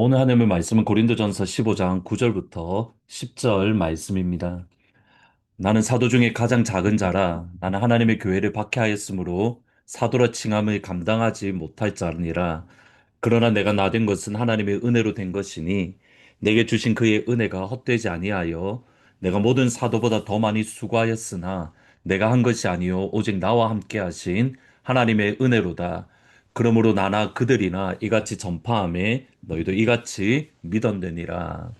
오늘 하나님의 말씀은 고린도전서 15장 9절부터 10절 말씀입니다. 나는 사도 중에 가장 작은 자라 나는 하나님의 교회를 박해하였으므로 사도라 칭함을 감당하지 못할 자니라. 그러나 내가 나된 것은 하나님의 은혜로 된 것이니 내게 주신 그의 은혜가 헛되지 아니하여 내가 모든 사도보다 더 많이 수고하였으나 내가 한 것이 아니요 오직 나와 함께 하신 하나님의 은혜로다. 그러므로 나나 그들이나 이같이 전파함에 너희도 이같이 믿었느니라.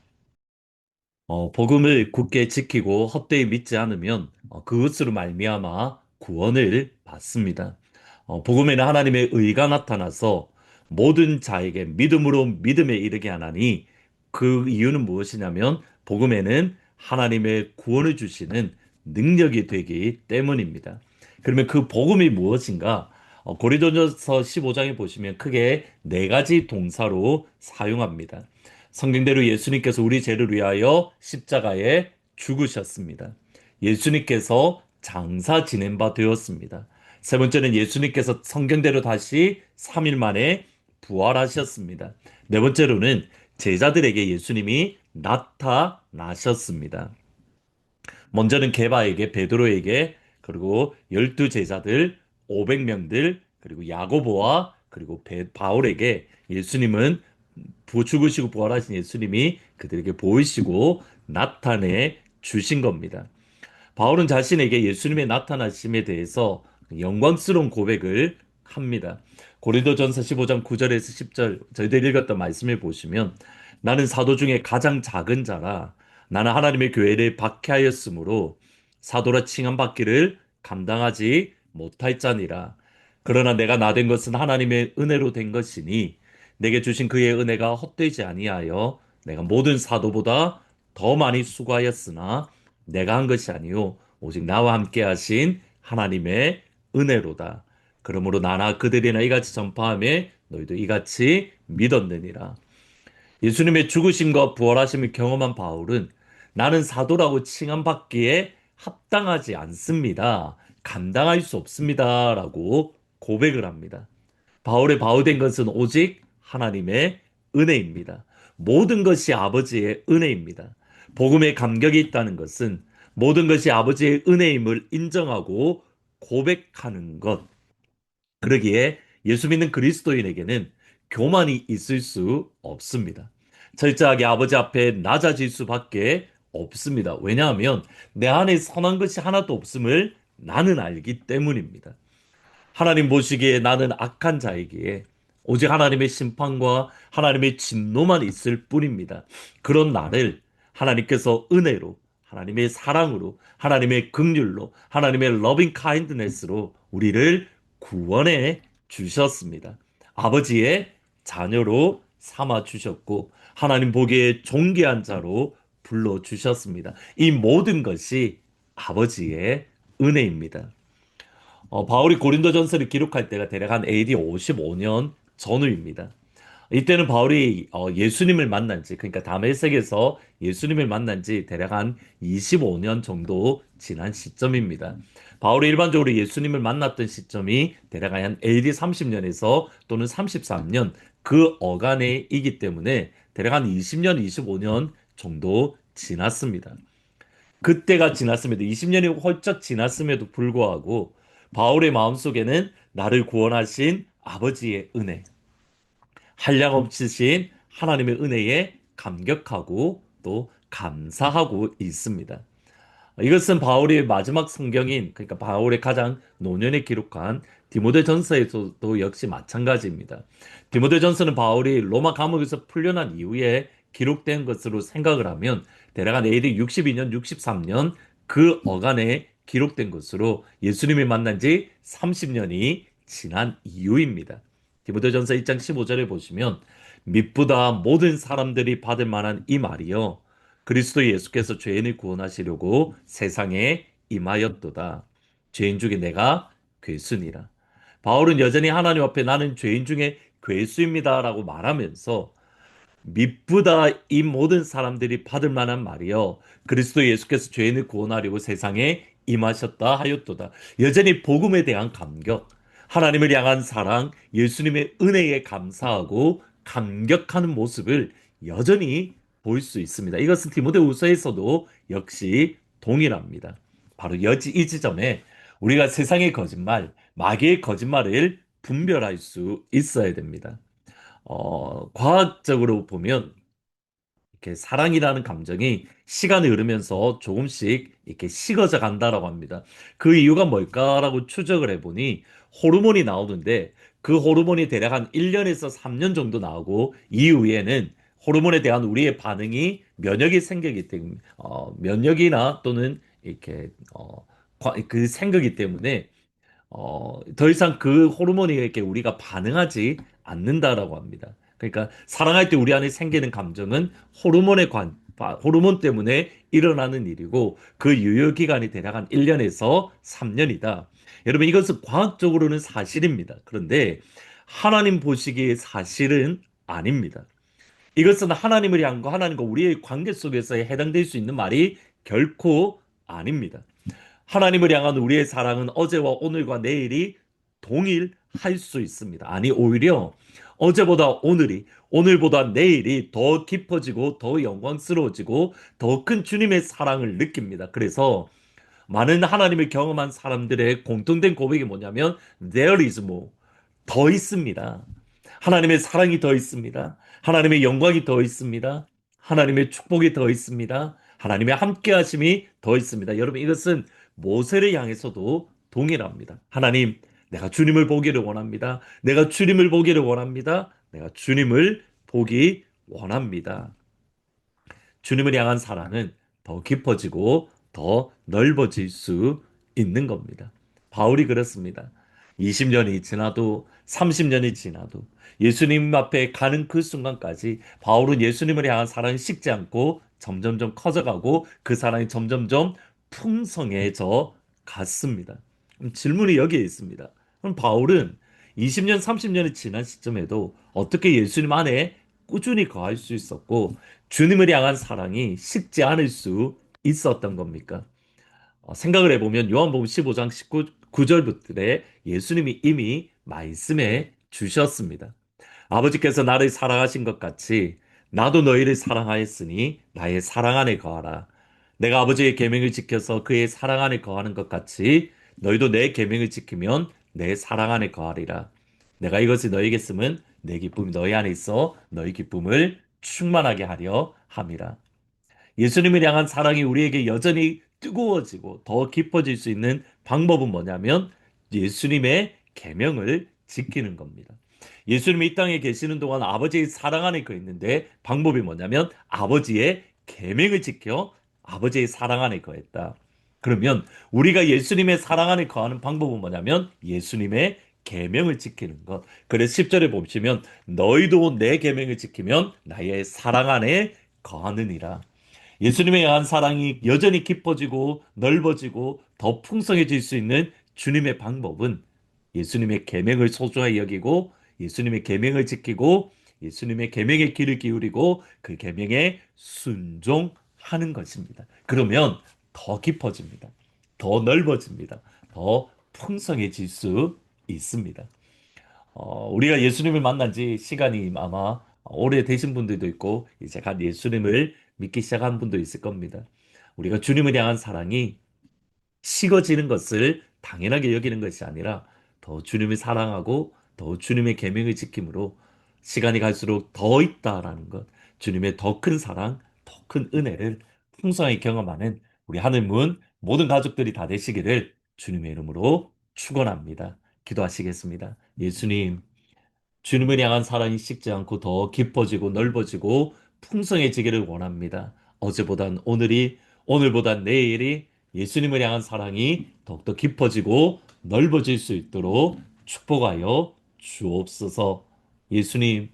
복음을 굳게 지키고 헛되이 믿지 않으면 그것으로 말미암아 구원을 받습니다. 복음에는 하나님의 의가 나타나서 모든 자에게 믿음으로 믿음에 이르게 하나니 그 이유는 무엇이냐면 복음에는 하나님의 구원을 주시는 능력이 되기 때문입니다. 그러면 그 복음이 무엇인가? 고린도전서 15장에 보시면 크게 네 가지 동사로 사용합니다. 성경대로 예수님께서 우리 죄를 위하여 십자가에 죽으셨습니다. 예수님께서 장사 지낸 바 되었습니다. 세 번째는 예수님께서 성경대로 다시 3일 만에 부활하셨습니다. 네 번째로는 제자들에게 예수님이 나타나셨습니다. 먼저는 게바에게, 베드로에게, 그리고 12제자들, 500명들, 그리고 야고보와 그리고 바울에게 예수님은 죽으시고 부활하신 예수님이 그들에게 보이시고 나타내 주신 겁니다. 바울은 자신에게 예수님의 나타나심에 대해서 영광스러운 고백을 합니다. 고린도전서 15장 9절에서 10절 저희들이 읽었던 말씀을 보시면 나는 사도 중에 가장 작은 자라 나는 하나님의 교회를 박해하였으므로 사도라 칭함받기를 감당하지 못할 자니라. 그러나 내가 나된 것은 하나님의 은혜로 된 것이니 내게 주신 그의 은혜가 헛되지 아니하여 내가 모든 사도보다 더 많이 수고하였으나 내가 한 것이 아니요 오직 나와 함께 하신 하나님의 은혜로다. 그러므로 나나 그들이나 이같이 전파함에 너희도 이같이 믿었느니라. 예수님의 죽으심과 부활하심을 경험한 바울은 나는 사도라고 칭함받기에 합당하지 않습니다. 감당할 수 없습니다. 라고 고백을 합니다. 바울의 바울된 것은 오직 하나님의 은혜입니다. 모든 것이 아버지의 은혜입니다. 복음에 감격이 있다는 것은 모든 것이 아버지의 은혜임을 인정하고 고백하는 것. 그러기에 예수 믿는 그리스도인에게는 교만이 있을 수 없습니다. 철저하게 아버지 앞에 낮아질 수밖에 없습니다. 왜냐하면 내 안에 선한 것이 하나도 없음을 나는 알기 때문입니다. 하나님 보시기에 나는 악한 자이기에 오직 하나님의 심판과 하나님의 진노만 있을 뿐입니다. 그런 나를 하나님께서 은혜로, 하나님의 사랑으로, 하나님의 긍휼로, 하나님의 러빙 카인드네스로 우리를 구원해 주셨습니다. 아버지의 자녀로 삼아 주셨고 하나님 보기에 존귀한 자로 불러 주셨습니다. 이 모든 것이 아버지의 은혜입니다. 바울이 고린도전서를 기록할 때가 대략 한 AD 55년 전후입니다. 이때는 바울이 예수님을 만난 지, 그러니까 다메섹에서 예수님을 만난 지 대략 한 25년 정도 지난 시점입니다. 바울이 일반적으로 예수님을 만났던 시점이 대략 한 AD 30년에서 또는 33년 그 어간에이기 때문에 대략 한 20년, 25년 정도 지났습니다. 그때가 지났음에도 20년이 훌쩍 지났음에도 불구하고 바울의 마음속에는 나를 구원하신 아버지의 은혜, 한량없으신 하나님의 은혜에 감격하고 또 감사하고 있습니다. 이것은 바울의 마지막 성경인 그러니까 바울의 가장 노년에 기록한 디모데전서에서도 역시 마찬가지입니다. 디모데전서는 바울이 로마 감옥에서 풀려난 이후에 기록된 것으로 생각을 하면 대략 한 AD 62년, 63년 그 어간에 기록된 것으로 예수님을 만난 지 30년이 지난 이후입니다. 디모데전서 1장 15절에 보시면 믿보다 모든 사람들이 받을 만한 이 말이요 그리스도 예수께서 죄인을 구원하시려고 세상에 임하였도다. 죄인 중에 내가 괴순이라. 바울은 여전히 하나님 앞에 나는 죄인 중에 괴수입니다라고 말하면서 미쁘다 이 모든 사람들이 받을 만한 말이요. 그리스도 예수께서 죄인을 구원하려고 세상에 임하셨다 하였도다. 여전히 복음에 대한 감격, 하나님을 향한 사랑, 예수님의 은혜에 감사하고 감격하는 모습을 여전히 볼 수 있습니다. 이것은 디모데후서에서도 역시 동일합니다. 바로 이 지점에 우리가 세상의 거짓말, 마귀의 거짓말을 분별할 수 있어야 됩니다. 과학적으로 보면 이렇게 사랑이라는 감정이 시간이 흐르면서 조금씩 이렇게 식어져 간다라고 합니다. 그 이유가 뭘까라고 추적을 해보니 호르몬이 나오는데 그 호르몬이 대략 한 1년에서 3년 정도 나오고 이후에는 호르몬에 대한 우리의 반응이 면역이 생기기 때문에 면역이나 또는 이렇게 그 생기기 때문에 더 이상 그 호르몬에게 우리가 반응하지 않는다라고 합니다. 그러니까 사랑할 때 우리 안에 생기는 감정은 호르몬 때문에 일어나는 일이고 그 유효 기간이 대략 한 1년에서 3년이다. 여러분 이것은 과학적으로는 사실입니다. 그런데 하나님 보시기에 사실은 아닙니다. 이것은 하나님을 향한 하나님과 우리의 관계 속에서 해당될 수 있는 말이 결코 아닙니다. 하나님을 향한 우리의 사랑은 어제와 오늘과 내일이 동일할 수 있습니다. 아니, 오히려 어제보다 오늘이, 오늘보다 내일이 더 깊어지고 더 영광스러워지고 더 큰 주님의 사랑을 느낍니다. 그래서 많은 하나님을 경험한 사람들의 공통된 고백이 뭐냐면 there is more. 더 있습니다. 하나님의 사랑이 더 있습니다. 하나님의 영광이 더 있습니다. 하나님의 축복이 더 있습니다. 하나님의 함께하심이 더 있습니다. 여러분 이것은 모세를 향해서도 동일합니다. 하나님, 내가 주님을 보기를 원합니다. 내가 주님을 보기를 원합니다. 내가 주님을 보기 원합니다. 주님을 향한 사랑은 더 깊어지고 더 넓어질 수 있는 겁니다. 바울이 그렇습니다. 20년이 지나도 30년이 지나도 예수님 앞에 가는 그 순간까지 바울은 예수님을 향한 사랑이 식지 않고 점점점 커져가고 그 사랑이 점점점 풍성해져 갔습니다. 질문이 여기에 있습니다. 그럼 바울은 20년, 30년이 지난 시점에도 어떻게 예수님 안에 꾸준히 거할 수 있었고 주님을 향한 사랑이 식지 않을 수 있었던 겁니까? 생각을 해보면 요한복음 15장 19절부터 예수님이 이미 말씀해 주셨습니다. 아버지께서 나를 사랑하신 것 같이 나도 너희를 사랑하였으니 나의 사랑 안에 거하라. 내가 아버지의 계명을 지켜서 그의 사랑 안에 거하는 것 같이 너희도 내 계명을 지키면 내 사랑 안에 거하리라. 내가 이것을 너희에게 쓰면 내 기쁨이 너희 안에 있어 너희 기쁨을 충만하게 하려 함이라. 예수님을 향한 사랑이 우리에게 여전히 뜨거워지고 더 깊어질 수 있는 방법은 뭐냐면 예수님의 계명을 지키는 겁니다. 예수님이 이 땅에 계시는 동안 아버지의 사랑 안에 거 있는데 방법이 뭐냐면 아버지의 계명을 지켜 아버지의 사랑 안에 거했다. 그러면 우리가 예수님의 사랑 안에 거하는 방법은 뭐냐면 예수님의 계명을 지키는 것. 그래서 10절에 보시면 너희도 내 계명을 지키면 나의 사랑 안에 거하느니라. 예수님에 대한 사랑이 여전히 깊어지고 넓어지고 더 풍성해질 수 있는 주님의 방법은 예수님의 계명을 소중하게 여기고 예수님의 계명을 지키고 예수님의 계명에 귀를 기울이고 그 계명에 순종하는 것입니다. 그러면 더 깊어집니다. 더 넓어집니다. 더 풍성해질 수 있습니다. 우리가 예수님을 만난 지 시간이 아마 오래되신 분들도 있고, 이제 갓 예수님을 믿기 시작한 분도 있을 겁니다. 우리가 주님을 향한 사랑이 식어지는 것을 당연하게 여기는 것이 아니라 더 주님을 사랑하고 더 주님의 계명을 지킴으로 시간이 갈수록 더 있다라는 것, 주님의 더 큰 사랑, 더 큰 은혜를 풍성하게 경험하는 우리 하늘문 모든 가족들이 다 되시기를 주님의 이름으로 축원합니다. 기도하시겠습니다. 예수님, 주님을 향한 사랑이 식지 않고 더 깊어지고 넓어지고 풍성해지기를 원합니다. 어제보단 오늘이, 오늘보단 내일이 예수님을 향한 사랑이 더욱더 깊어지고 넓어질 수 있도록 축복하여 주옵소서. 예수님,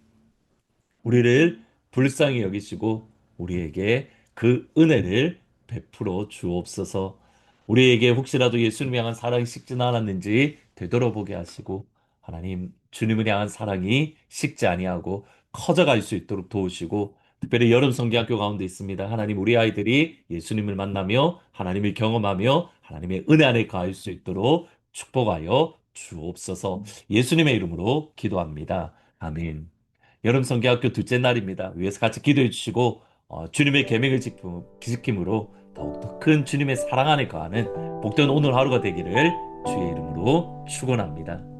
우리를 불쌍히 여기시고 우리에게 그 은혜를 베풀어 주옵소서. 우리에게 혹시라도 예수님을 향한 사랑이 식지 않았는지 되돌아보게 하시고 하나님 주님을 향한 사랑이 식지 아니하고 커져갈 수 있도록 도우시고 특별히 여름 성경학교 가운데 있습니다. 하나님 우리 아이들이 예수님을 만나며 하나님을 경험하며 하나님의 은혜 안에 가할 수 있도록 축복하여 주옵소서. 예수님의 이름으로 기도합니다. 아멘. 여름 성경학교 둘째 날입니다. 위에서 같이 기도해 주시고 주님의 계명을 지킴으로 더욱더 큰 주님의 사랑 안에 거하는 복된 오늘 하루가 되기를 주의 이름으로 축원합니다.